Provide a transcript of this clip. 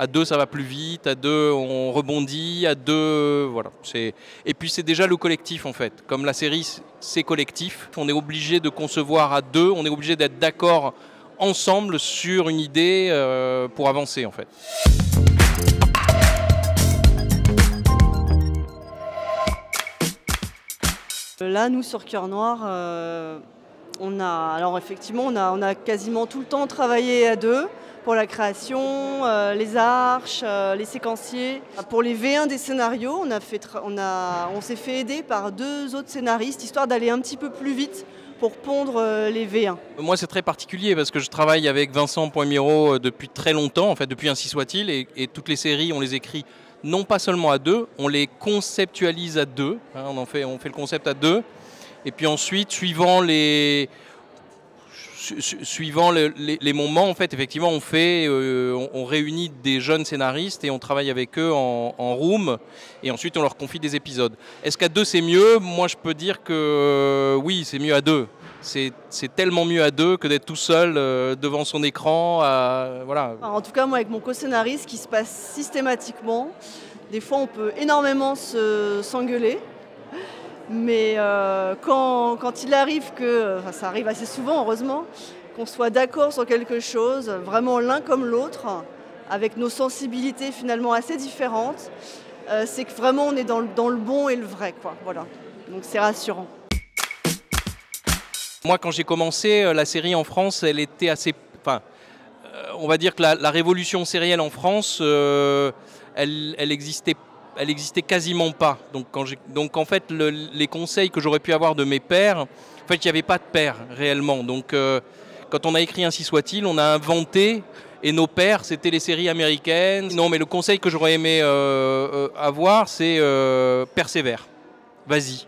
À deux, ça va plus vite, à deux, on rebondit, à deux, voilà. Et puis c'est déjà le collectif en fait. Comme la série, c'est collectif, on est obligé de concevoir à deux, on est obligé d'être d'accord ensemble sur une idée pour avancer en fait. Là, nous, sur Cœur Noir, alors effectivement, on a quasiment tout le temps travaillé à deux pour la création, les arches, les séquenciers. Pour les V1 des scénarios, on s'est fait aider par deux autres scénaristes, histoire d'aller un petit peu plus vite pour pondre les V1. Moi, c'est très particulier parce que je travaille avec Vincent Poimiro depuis très longtemps, en fait, depuis Ainsi soit-il, et toutes les séries, on les écrit non pas seulement à deux, on les conceptualise à deux, hein, on fait le concept à deux, et puis ensuite, suivant les moments, en fait, effectivement, on réunit des jeunes scénaristes et on travaille avec eux en room, et ensuite on leur confie des épisodes. Est-ce qu'à deux c'est mieux? Moi, je peux dire que oui, c'est mieux à deux. C'est tellement mieux à deux que d'être tout seul devant son écran. Voilà. En tout cas, moi, avec mon co-scénariste, ce qui se passe systématiquement, des fois, on peut énormément s'engueuler. Mais quand il arrive ça arrive assez souvent, heureusement, qu'on soit d'accord sur quelque chose, vraiment l'un comme l'autre, avec nos sensibilités finalement assez différentes, c'est que vraiment on est dans le bon et le vrai, quoi. Voilà. Donc c'est rassurant. Moi, quand j'ai commencé la série en France, elle était assez... Enfin, on va dire que la révolution sérielle en France, elle existait quasiment pas. Donc en fait, les conseils que j'aurais pu avoir de mes pères, en fait, il n'y avait pas de père réellement. Donc quand on a écrit Ainsi soit-il, on a inventé, et nos pères, c'était les séries américaines. Non, mais le conseil que j'aurais aimé avoir, c'est persévère, vas-y.